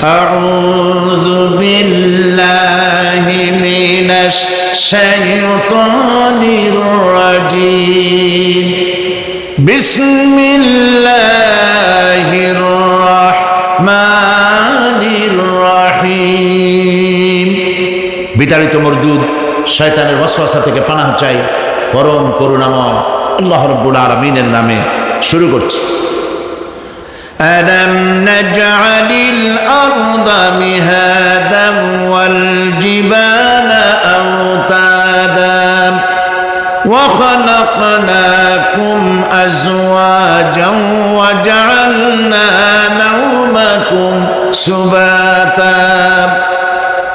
أعوذ بالله من الشيطان الرجيم بسم الله الرحمن الرحيم বিতাড়িত মরদুদ শয়তানের ওয়াসওয়াসা থেকে পানাহ চাই পরম করুণাময় আল্লাহ রাব্বুল আলামিনের নামে শুরু করছি। ألم نجعل الأرض مهادا والجبال أوتادا وخلقناكم أزواجا وجعلنا نومكم سباتا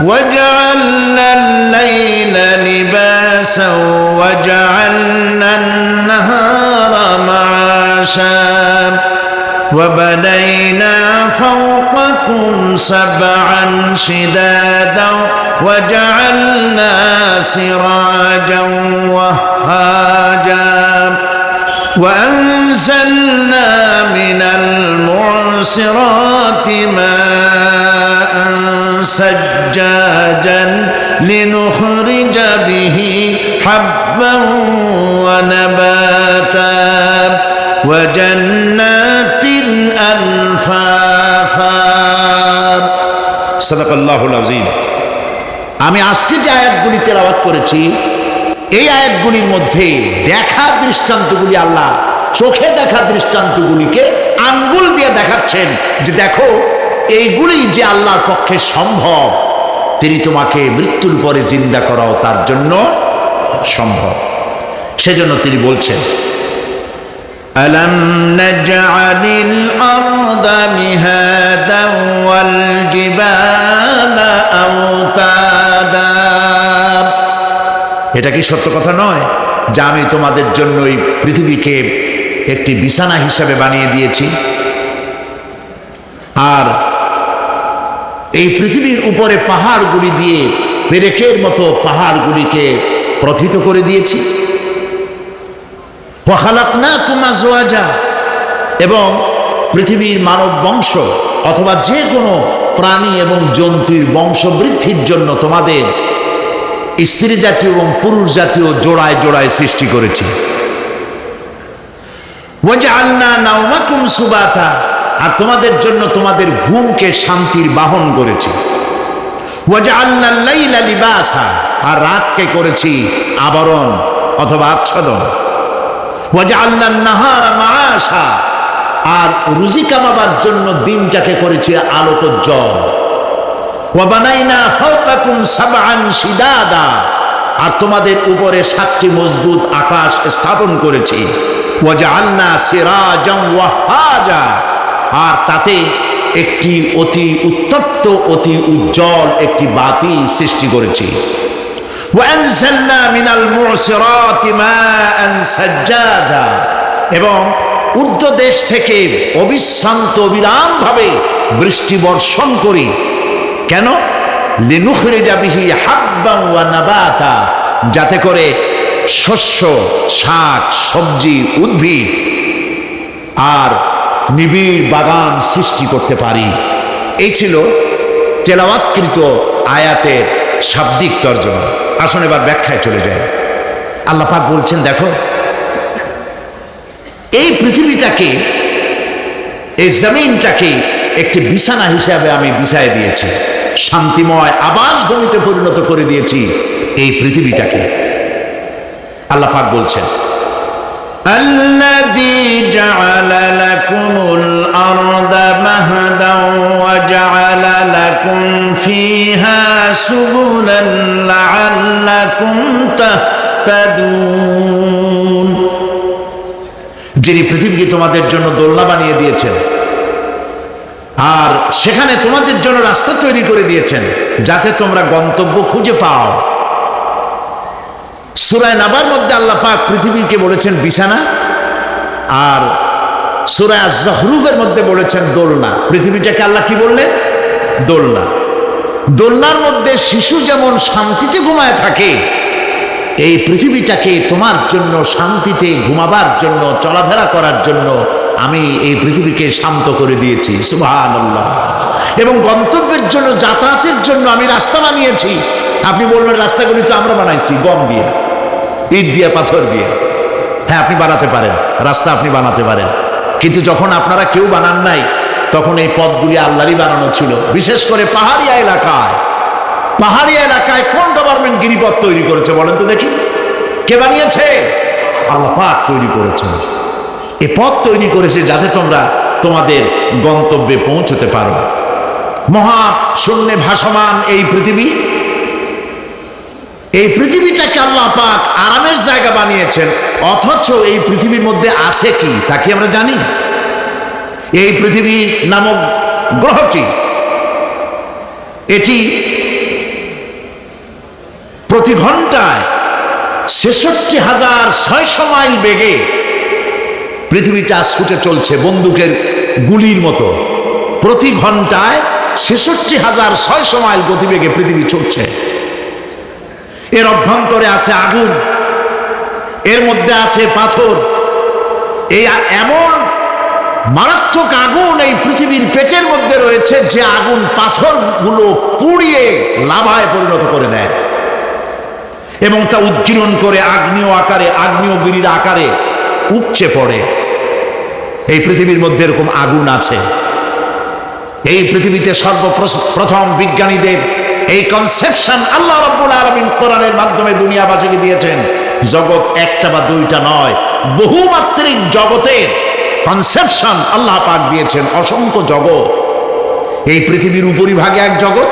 وجعلنا الليل لباسا وجعلنا النهار معاشا وبنينا فوقكم سبعا شدادا وجعلنا سراجا وهاجا وأنزلنا من المعصرات ماء سجاجا لنخرج به حبا ونباتا وجنات ألفافا সাদাকাল্লাহুল আযীম। আমি আজকে যে আয়াতগুলি তেলাওয়াত করেছি এই আয়াতগুলির মধ্যে দেখা দৃষ্টান্তগুলি আল্লাহ চোখে দেখা দৃষ্টান্তগুলিকে আঙ্গুল দিয়ে দেখাচ্ছেন যে দেখো এইগুলি যে আল্লাহর পক্ষে সম্ভব, তিনি তোমাকে মৃত্যুর পরে জিন্দা করাও তার জন্য সম্ভব। সেজন্য তিনি বলছেন ألم نجعل الأرض مهادا والجبال أوتادا। এটা কি সত্য কথা নয় যে আমি তোমাদের জন্য এই পৃথিবীকে একটি বিছানা হিসাবে বানিয়ে দিয়েছি, আর এই পৃথিবীর উপরে পাহাড়গুলি দিয়ে পেরেকের মতো পাহাড়গুলিকে প্রথিত করে দিয়েছি। ওয়াখালাকনাকুম আজওয়াজা, এবং পৃথিবীর মানব বংশ অথবা যে কোনো প্রাণী এবং জন্তুর বংশ বৃদ্ধির জন্য তোমাদের স্ত্রী জাতীয় এবং পুরুষ জাতীয় জোড়ায় জোড়ায় সৃষ্টি করেছি। ওয়াজআলনা নাওমাকুম সুবাতা, আর তোমাদের জন্য তোমাদের ঘুমকে শান্তির বাহন করেছি। ওয়াজআলনা লাইলা লিবাসা, আর রাতকে করেছি আবরণ অথবা আচ্ছাদন। ওয়াজআলনা নাহারা মাআশা, আর রুজি কামাবার জন্য দিনটাকে করেছি আলোকোজ্জ্বল। ওয়া বানাইনা ফাওকাকুম সাবআন শিদাদা, আর তোমাদের উপরে 7টি মজবুত আকাশ স্থাপন করেছি। ওয়াজআলনা সিরাজাম ওয়াহাজা, আর তাতে একটি অতি উত্তপ্ত অতি উজ্জ্বল একটি বাতি সৃষ্টি করেছি। وأنزلنا من المعصرات ماء سجاجا, এবং ঊর্ধ্ব দেশ থেকে অবিশ্রান্ত অবিরামভাবে বৃষ্টি বর্ষণ করি। কেন? লিনুখরিজা বিহি হাব্বান ওয়া নাবাতা, যাতে করে শস্য, শাক, সবজি, উদ্ভিদ আর নিবিড় বাগান সৃষ্টি করতে পারি। এই ছিল তেলাওয়াতকৃত আয়াতের শাব্দিক তর্জমা। আসুন এবার ব্যাখ্যায় চলে যায়। আল্লাহ পাক বলছেন দেখো এই পৃথিবীটাকে, এই জমিনটাকে একটি বিছানা হিসাবে আমি বিছায় দিয়েছি, শান্তিময় আবাস ভূমিতে পরিণত করে দিয়েছি এই পৃথিবীটাকে। আল্লাহ পাক বলছেন الذي جعل لكم الأرض مهدا وجعل لكم فيها سبلا لعلكم تهتدون, যিনি পৃথিবীকে তোমাদের জন্য দোলনা বানিয়ে দিয়েছেন আর সেখানে তোমাদের জন্য রাস্তা তৈরি করে দিয়েছেন যাতে তোমরা গন্তব্য খুঁজে পাও। সূরা নাবার মধ্যে আল্লাহ পাক পৃথিবীকে বলেছেন বিছানা, আর সূরা আয-যখরুফের মধ্যে বলেছেন দোলনা। পৃথিবীটাকে আল্লাহ কি বললেন? দোলনা। দোলনার মধ্যে শিশু যেমন শান্তিতে ঘুমায় থাকে, এই পৃথিবীটাকে তোমার জন্য শান্তিতে ঘুমাবার জন্য, চলাফেরা করার জন্য আমি এই পৃথিবীকে শান্ত করে দিয়েছি, সুবহানাল্লাহ। এবং গন্তব্যের জন্য, যাতায়াতের জন্য আমি রাস্তা বানিয়েছি। আপনি বলবেন রাস্তাগুলি তো আমরা বানাইছি গম দিয়ে, ইট দিয়ে, পাথর দিয়ে। হ্যাঁ, আপনি বানাতে পারেন, রাস্তা আপনি বানাতে পারেন, কিন্তু যখন আপনারা কেউ বানান নাই তখন এই পথগুলি আল্লাহরই বানানো ছিল। বিশেষ করে পাহাড়িয়া এলাকায়, পাহাড়িয়া এলাকায় কোন গভর্নমেন্ট গিরিপথ তৈরি করেছে বলেন তো দেখি? কে বানিয়েছে? আল্লাহ পাক তৈরি করেছেন। এই পথ তৈরি করেছে যাতে তোমরা তোমাদের গন্তব্যে পৌঁছতে পারো। মহা শূন্যে ভাসমান এই পৃথিবী, এই পৃথিবীটাকে আল্লাহ পাক আরামের জায়গা বানিয়েছেন। অথচ এই পৃথিবীর মধ্যে আছে কি তা কি আমরা জানি? এই পৃথিবী নামক গ্রহটি, এটি প্রতি ঘন্টায় 66,600 মাইল বেগে পৃথিবীটা ছুটে চলছে, বন্দুকের গুলির মতো। প্রতি ঘন্টায় 66,600 মাইল গতিবেগে পৃথিবী ছুটছে। এর অভ্যন্তরে আছে আগুন, এর মধ্যে আছে পাথর। এই এমন মারাত্মক আগুন এই পৃথিবীর পেটের মধ্যে রয়েছে যে আগুন পাথরগুলো পুড়িয়ে লাভায় পরিণত করে দেয় এবং তা উদ্গীরণ করে আগ্নেয় আকারে, আগ্নেয়গিরির আকারে উপচে পড়ে। এই পৃথিবীর মধ্যে এরকম আগুন আছে। এই পৃথিবীতে সর্বপ্রথম বিজ্ঞানীদের এই কনসেপশন আল্লাহ রাব্বুল আলামিন কোরআনের মাধ্যমে দুনিয়াবাসীকে দিয়েছেন। জগৎ একটা বা দুইটা নয়, বহুমাত্রিক জগতের কনসেপশন আল্লাহ পাক দিয়েছেন, অসংখ্য জগৎ। এই পৃথিবীর উপরিভাগে এক জগৎ,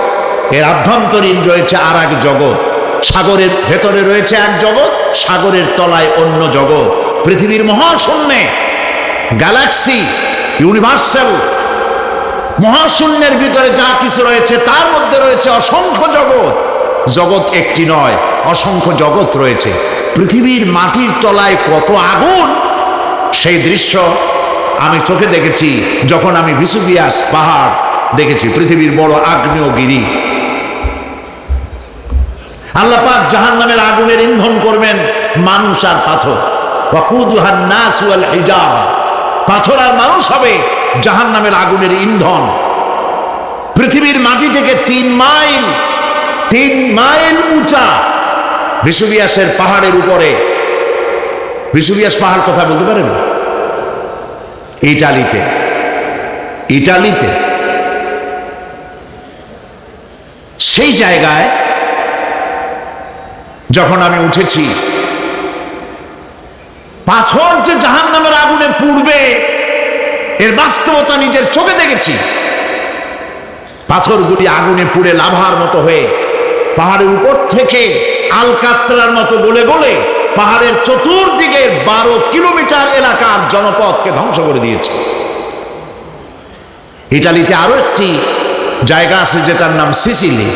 এর আভ্যন্তরীণ রয়েছে আর এক জগৎ। সাগরের ভেতরে রয়েছে এক জগৎ, সাগরের তলায় অন্য জগৎ। পৃথিবীর মহাশূন্যে, গ্যালাক্সি, ইউনিভার্সাল মহাশূন্যের ভিতরে যা কিছু রয়েছে তার মধ্যে রয়েছে অসংখ্য জগৎ। জগৎ একটি নয়, অসংখ্য জগৎ রয়েছে। পৃথিবীর মাটির তলায় কত আগুন, সেই দৃশ্য আমি চোখে দেখেছি যখন আমি ভেসুভিয়াস পাহাড় দেখেছি, পৃথিবীর বড় আগ্নেয়গিরি। আল্লাহ পাক জাহান্নামের আগুনের ইন্ধন করবেন মানুষ আর পাথর। ওয়াকুদুহান নাস ওয়াল হিজারা, পাথর আর মানুষ হবে জাহান্নামের আগুনের ইন্ধন। পৃথিবীর মাটি থেকে 3 মাইল উঁচা ভেসুভিয়াসের পাহাড়ের উপরে। ভেসুভিয়াস পাহাড় কথা বলতে পারেন? ইটালিতে সেই জায়গায় যখন আমি উঠেছি, পাথর যে জাহান্নামের আগুনে পুড়বে এর বাস্তবতা নিজের চোখে দেখেছি। পাথরগুলি আগুনে পুড়ে লাভার মতো হয়ে পাহাড়ের উপর থেকে আলকাতরার মতো গলে গলে পাহাড়ের চতুর্দিকে 12 কিলোমিটার এলাকার জনপদকে ধ্বংস করে দিয়েছে। ইটালিতে আরো একটি জায়গা আছে যেটার নাম সিসিলি।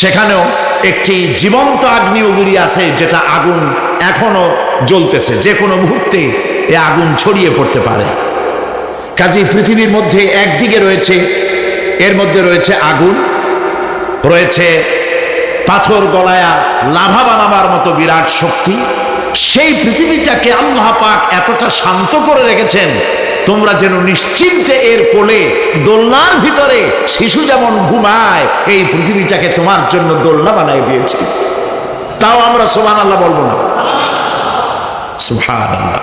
সেখানেও একটি জীবন্ত আগ্নেয়গিরি আছে, যেটা আগুন এখনো জ্বলতেছে, যে কোনো মুহূর্তে এ আগুন ছড়িয়ে পড়তে পারে। কাজেই পৃথিবীর মধ্যে একদিকে রয়েছে, এর মধ্যে রয়েছে আগুন, রয়েছে পাথর গলায়া লাভা বানাবার মতো বিরাট শক্তি। সেই পৃথিবীটাকে আল্লাহ পাক এতটা শান্ত করে রেখেছেন, তোমরা যেন নিশ্চিন্তে এর কোলে দোলনার ভিতরে শিশু যেমন ঘুমায়, এই পৃথিবীটাকে তোমার জন্য দোলনা বানাই দিয়েছি। তাও আমরা সুবহানাল্লাহ বলবো না? সুবহানাল্লাহ।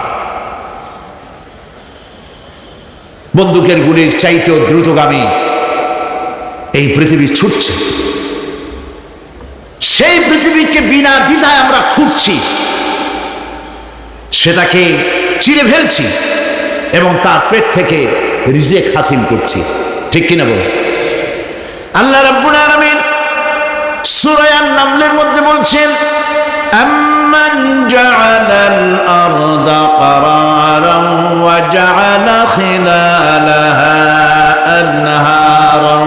বন্দুকের গুলির চাইতেও দ্রুতগামী এই পৃথিবী ছুটছে। সেই পৃথিবীকে বিনা দ্বিধায় আমরা খুঁজছি, সেটাকে চিরে ফেলছি এবং তার পেট থেকে রিজিক হাসিল করছি। ঠিক কিনা বল? আল্লাহ রাব্বুল আলামিন সূরা আন-নামলের মধ্যে বলছেন, আম্মান জাআলাল আরদা ক্বারারান ওয়া জাআলা খিলালাহা আনহারান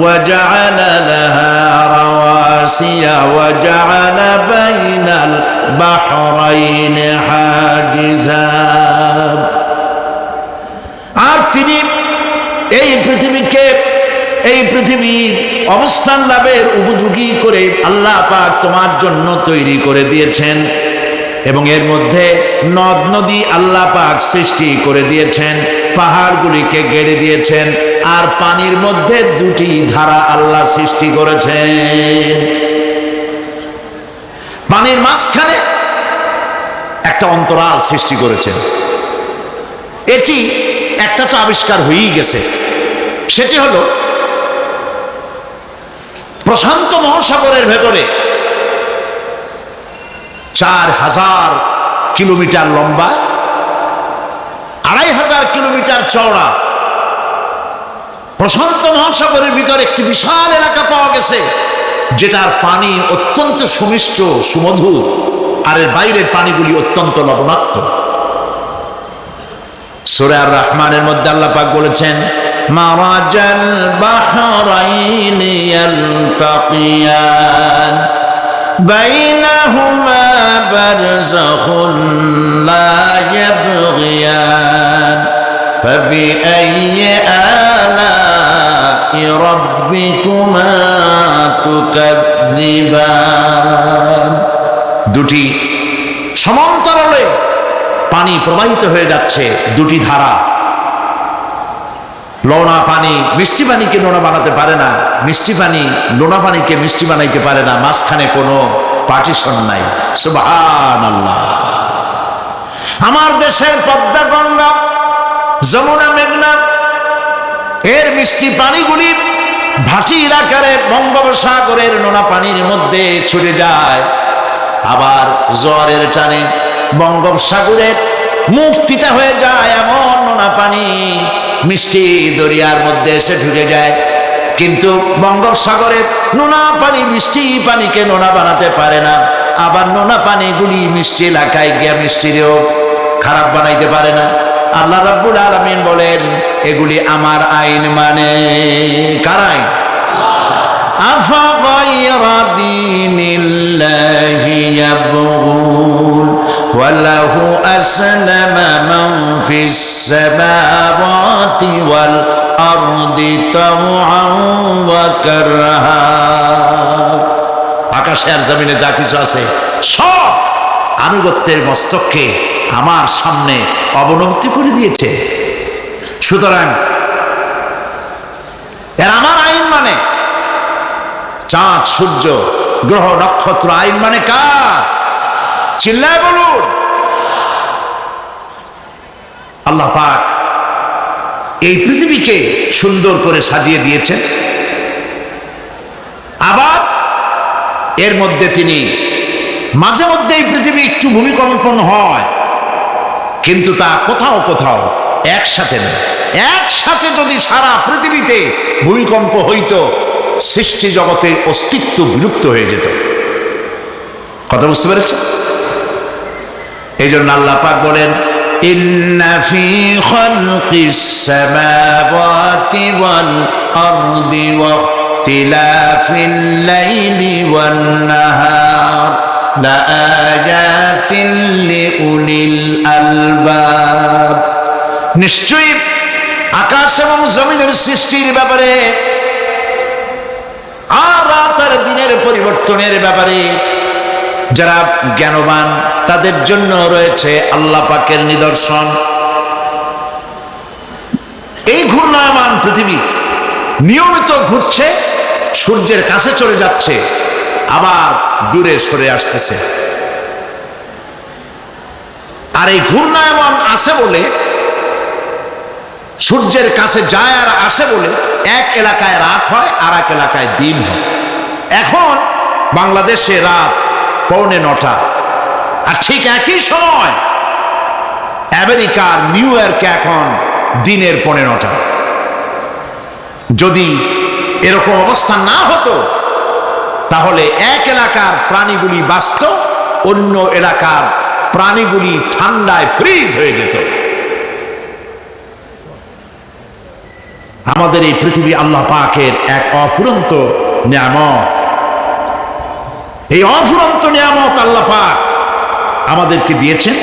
ওয়া জাআলা লাহা রাওয়াসিয়া ওয়া জাআলা বাইনাল বাহরাইনি হাজিজা। আর তিনি এই পৃথিবীর অবস্থান লাভের উপযোগী করে আল্লাহ পাক তোমার জন্য তৈরি করে দিয়েছেন। এবং এর মধ্যে নদ নদী আল্লাহ পাক সৃষ্টি করে দিয়েছেন, পাহাড়গুলিকে গেড়ে দিয়েছেন, আর পানির মধ্যে দুটি ধারা আল্লাহ সৃষ্টি করেছেন। পানির মাঝখানে একটা অন্তরাল সৃষ্টি করেছেন। এটি একটা তো আবিষ্কার হয়েই গেছে, সেটি হলো প্রশান্ত মহাসাগরের ভেতরে 4000 কিলোমিটার লম্বা, 2500 কিলোমিটার চওড়া প্রশান্ত মহাসাগরের ভিতরে একটি বিশাল এলাকা পাওয়া গেছে, যেটার পানি অত্যন্ত সুমিষ্ট সুমধুর, আর এর বাইরের পানিগুলি অত্যন্ত লবণাক্ত। সূরা আর রহমানের মধ্যে আল্লাহ পাক বলেছেন, মারাজাল বাহরাইনি ইয়ালতাকিয়ান বাইনাহুমা বারযাখুন লা ইয়াবগিয়ান ফাবিআইয়ি আলাই রাব্বিকুমা তুকাযযিবান। দুটি সমান্তরালে পানি প্রবাহিত হয়ে যাচ্ছে, দুটি ধারা। লোনা পানি মিষ্টি পানিকে লোনা বানাতে পারে না, মিষ্টি পানি লোনা পানিকে মিষ্টি বানাইতে পারে না, মাঝখানে কোনো পার্টিশন নাই। সুবহানাল্লাহ। আমার দেশের পদ্মা, গঙ্গা, যমুনা, মেঘনা এর মিষ্টি পানিগুলি ভাটি এলাকারে বঙ্গোপসাগরের নোনা পানির মধ্যে ছুটে যায়, আবার জোয়ারের টানে বঙ্গোপসাগরের মুখ তিতা হয়ে যায়, এমন নোনা পানি মিষ্টি দরিয়ার মধ্যে এসে ঢুকে যায়। কিন্তু বঙ্গোপসাগরের নোনা পানি মিষ্টি পানিকে নোনা বানাতে পারে না, আবার নোনা পানিগুলি মিষ্টি এলাকায় গিয়ে মিষ্টিরেও খারাপ বানাইতে পারে না। আল্লাহ রাব্বুল আলামিন বলেন, এগুলি আমার আইন, মানে কার আইন? আফাগায়রা দীনিল্লাহি ইয়াবগুন ওয়ালাহু আসলামা মান ফিস সামাওয়াতি ওয়াল আরদি তাওআন ওয়া কারহা। আকাশে আর জমিনে যা কিছু আছে সব আনুগত্যের মস্তককে আমার সামনে অবনতি করে দিয়েছে। সুতরাং এর আমার আইন মানে, চাঁদ সূর্য গ্রহ নক্ষত্র আইন মানে কার? চিল্লায় বলুন। আল্লাহ পাক এই পৃথিবীকে সুন্দর করে সাজিয়ে দিয়েছেন, আবার এর মধ্যে তিনি মাঝে মধ্যে এই পৃথিবী একটু ভূমিকম্পন হয়, কিন্তু তা কোথাও কোথাও একসাথে না। একসাথে যদি সারা পৃথিবীতে ভূমিকম্প হইতো, সৃষ্টি জগতের অস্তিত্ব বিলুপ্ত হয়ে যেত। কথা বুঝতে পেরেছেন? এই জন্য আল্লাহ পাক বলেন, ইন্না ফি খালকিস সামাওয়াতি ওয়াল আরদি ওয়া ইখতিলাফিল লাইলি ওয়ান নাহার লাআয়াতিন লিউলিল আলবাব। নিশ্চয়ই আকাশ এবং জমিনের সৃষ্টির ব্যাপারে আর রাত আর দিনের পরিবর্তনের ব্যাপারে যারা জ্ঞানবান তাদের জন্য রয়েছে আল্লাহ পাকের নিদর্শন। এই ঘূর্ণায়মান পৃথিবী নিয়মিত ঘুরছে, সূর্যের কাছে চলে যাচ্ছে, আবার দূরে সরে আসতেছে। আর এই ঘূর্ণায়মান আসে বলে, সূর্যের কাছে যায় আর আসে বলে এক এলাকায় রাত হয় আর এক এলাকায় দিন হয়। এখন বাংলাদেশে রাত 9:15, আর ঠিক একই সময় আমেরিকার নিউ ইয়র্কে এখন দিনের 9:15। যদি এরকম অবস্থা না হতো, তাহলে এক এলাকার প্রাণীগুলি বাঁচত, অন্য এলাকার প্রাণীগুলি ঠান্ডায় ফ্রিজ হয়ে যেত। আমাদের এই পৃথিবী আল্লাহ পাকের এক অফুরন্ত নিয়ামত। এই অফুরন্ত নিয়ামত আল্লাহ পাক আমাদেরকে দিয়েছেন,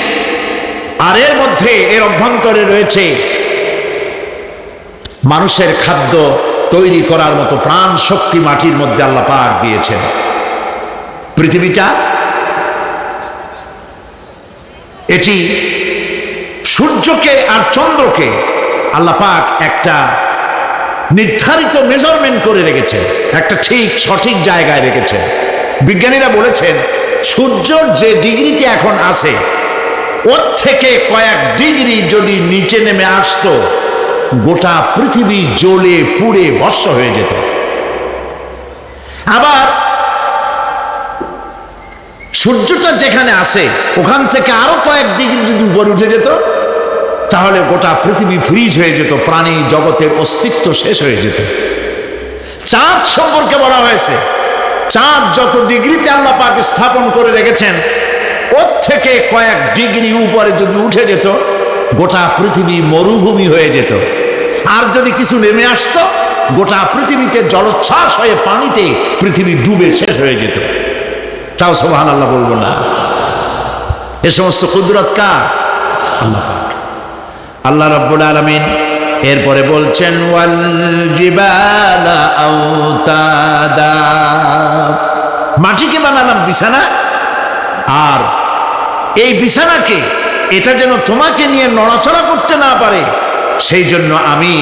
আর এর মধ্যে এর অভ্যন্তরে রয়েছে মানুষের খাদ্য তৈরি করার মতো প্রাণ শক্তি মাটির মধ্যে আল্লাহ পাক দিয়েছেন। পৃথিবীটা এটি সূর্যকে আর চন্দ্রকে আল্লাহ পাক একটা নির্ধারিত মেজারমেন্ট করে রেখেছেন, একটা ঠিক সঠিক জায়গায় রেখেছেন। বিজ্ঞানীরা বলেছেন সূর্যর যে ডিগ্রিতে এখন আছে ওর থেকে কয়েক ডিগ্রি যদি নিচে নেমে আসতো, গোটা পৃথিবী জ্বলে পুড়ে ভস্ম হয়ে যেত। আবার সূর্যটা যেখানে আছে ওখান থেকে আরো কয়েক ডিগ্রি যদি উপরে উঠে যেত, তাহলে গোটা পৃথিবী ফ্রিজ হয়ে যেত, প্রাণী জগতের অস্তিত্ব শেষ হয়ে যেত। চাঁদ সম্পর্কে বলা হয়েছে চাঁদ যত ডিগ্রিতে আল্লাহ পাক স্থাপন করে রেখেছেন ওর থেকে কয়েক ডিগ্রি উপরে যদি উঠে যেত, গোটা পৃথিবী মরুভূমি হয়ে যেত। আর যদি কিছু নেমে আসতো, গোটা পৃথিবীতে জলোচ্ছ্বাস হয়ে পানিতে পৃথিবী ডুবে শেষ হয়ে যেত। তাও সুবহানাল্লাহ বলবো না? এ সমস্ত কুদরত কার? আল্লাহ পাক। আল্লাহ রাব্বুল আলামিন এরপরে বলছেন ওয়াল জিবালা আওতাদা, মাটিকে বানালাম বিছানা, আর এই বিছানাকে এটা যেন তোমাকে নিয়ে নড়াচড়া করতে না পারে সেই জন্য আমি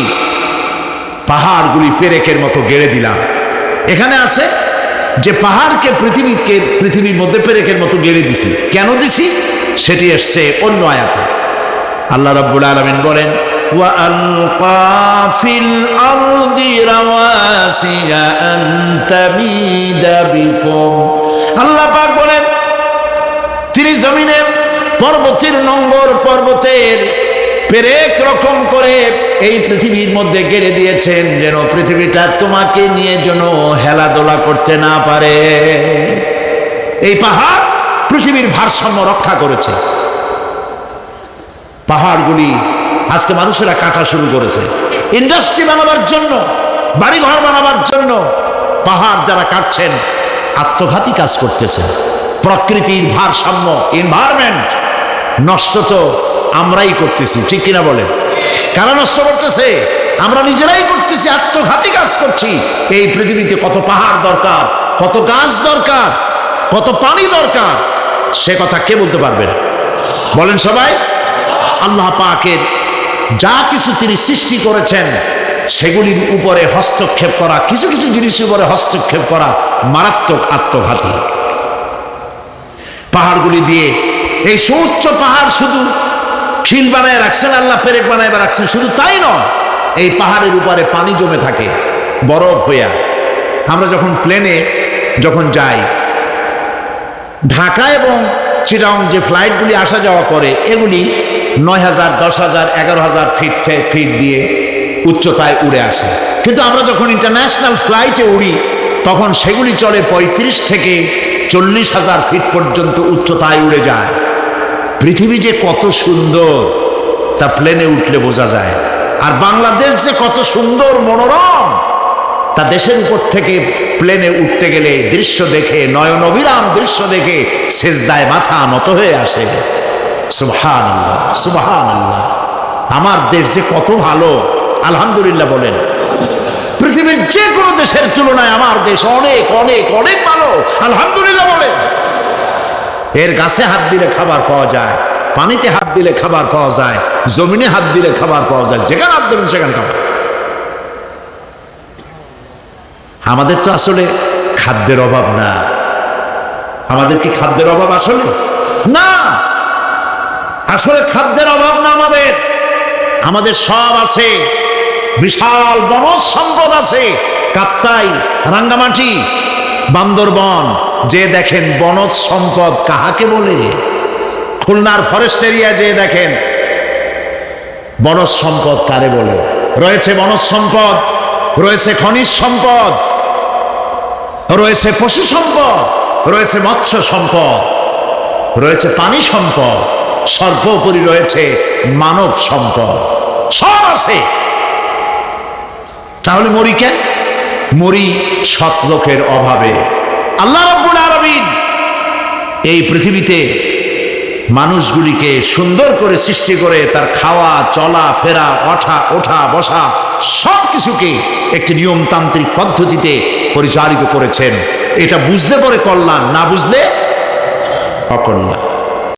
পাহাড়গুলি পেরেকের মতো গেড়ে দিলাম। এখানে আছে যে পাহাড়কে পৃথিবীর মধ্যে পেরেকের মতো গেড়ে দিছি। কেন দিছি সেটি এসছে অন্য আয়াতে। আল্লাহ রাব্বুল আলামিন বলেন ওয়া আলকা ফিল আরদি রাওয়াসিয়া আন তামিদা বিকুম, আল্লাহ পাক বলেন তিনি জমিনে পর্বতের নঙ্গর, পর্বতের পেরেক রকম করে এই পৃথিবীর মধ্যে গেড়ে দিয়েছেন যেন পৃথিবীটা তোমাকে নিয়ে যেন হেলাদোলা করতে না পারে। এই পাহাড় পৃথিবীর ভারসাম্য রক্ষা করেছে। পাহাড়গুলি আজকে মানুষেরা কাটা শুরু করেছে ইন্ডাস্ট্রি বানাবার জন্য, বাড়িঘর বানাবার জন্য। পাহাড় যারা কাটছেন আত্মঘাতী কাজ করতেছে। প্রকৃতির ভারসাম্য, এনভায়রনমেন্ট নষ্ট তো আমরাই করতেছি, ঠিক কিনা বলেন? কারা নষ্ট করতেছে? আমরা নিজেরাই করতেছি, আত্মঘাতী কাজ করছি। এই পৃথিবীতে কত পাহাড় দরকার, কত গাছ দরকার, কত পানি দরকার, সে কথা কে বলতে পারবেন? বলেন সবাই। আল্লাহ পাকের যা কিছু তিনি সৃষ্টি করেছেন সেগুলির উপরে হস্তক্ষেপ করা, কিছু কিছু জিনিসের উপরে হস্তক্ষেপ করা মারাত্মক আত্মঘাতী। পাহাড়গুলি দিয়ে এই সুউচ্চ পাহাড় শুধু খিল বানায় রাখছেন আল্লাহ, পেরেক বানায় রাখছেন, শুধু তাই নয়, এই পাহাড়ের উপরে পানি জমে থাকে বরফ হইয়া। আমরা যখন প্লেনে যখন যাই, ঢাকা এবং চিটাগং যে ফ্লাইটগুলি আসা যাওয়া করে এগুলি 9,000, 10,000, 11,000 ফিট দিয়ে উচ্চতায় উড়ে আসে। কিন্তু আমরা যখন ইন্টারন্যাশনাল ফ্লাইটে উড়ি তখন সেগুলি চলে 35 থেকে 40,000 ফিট পর্যন্ত উচ্চতায় উড়ে যায়। পৃথিবী যে কত সুন্দর তা প্লেনে উঠলে বোঝা যায়। আর বাংলাদেশ যে কত সুন্দর মনোরম তা দেশের উপর থেকে প্লেনে উঠতে গেলে দৃশ্য দেখে, নয়নবিরাম দৃশ্য দেখে সেজদায় মাথা নত হয়ে আসে। সুবহানাল্লাহ, সুবহানাল্লাহ। আমার দেশ যে কত ভালো, আলহামদুলিল্লাহ বলেন। পৃথিবীর যে কোনো দেশের তুলনায় আমার দেশ অনেক অনেক অনেক ভালো, আলহামদুলিল্লাহ বলেন। এর গাছে হাত দিলে খাবার পাওয়া যায়, পানিতে হাত দিলে খাবার পাওয়া যায়, জমিনে হাত দিলে খাবার পাওয়া যায়, যেখানে হাত দেবেন সেখানে খাবার। আমাদের তো আসলে খাদ্যের অভাব না। আমাদের কি খাদ্যের অভাব আসলে? না, আসলে খাদ্যের অভাব না। আমাদের সব আছে, বিশাল বনজ সম্পদ আছে। কাপ্তাই, রাঙ্গামাটি, বান্দরবন যে দেখেন বনজ সম্পদ কাহাকে বলে। খুলনার ফরেস্ট এরিয়া যে দেখেন বনজ সম্পদ কারে বলে। রয়েছে বনজ সম্পদ, রয়েছে খনিজ সম্পদ, রয়েছে পশু সম্পদ, রয়েছে মৎস্য সম্পদ, রয়েছে পানি সম্পদ, সর্বোপরি রয়েছে মানব সম্পদ। সব আছে। তাহলে মরি কেন? মরি সৎ লোকের অভাবে। আল্লাহ রাব্বুল আলামিন এই পৃথিবীতে মানুষগুলিকে সুন্দর করে সৃষ্টি করে তার খাওয়া, চলা ফেরা, ওঠা বসা সব কিছুকে একটি নিয়মতান্ত্রিক পদ্ধতিতে পরিচালিত করেছেন। এটা বুঝলে পরে কল্যাণ, না বুঝলে অকল্যাণ।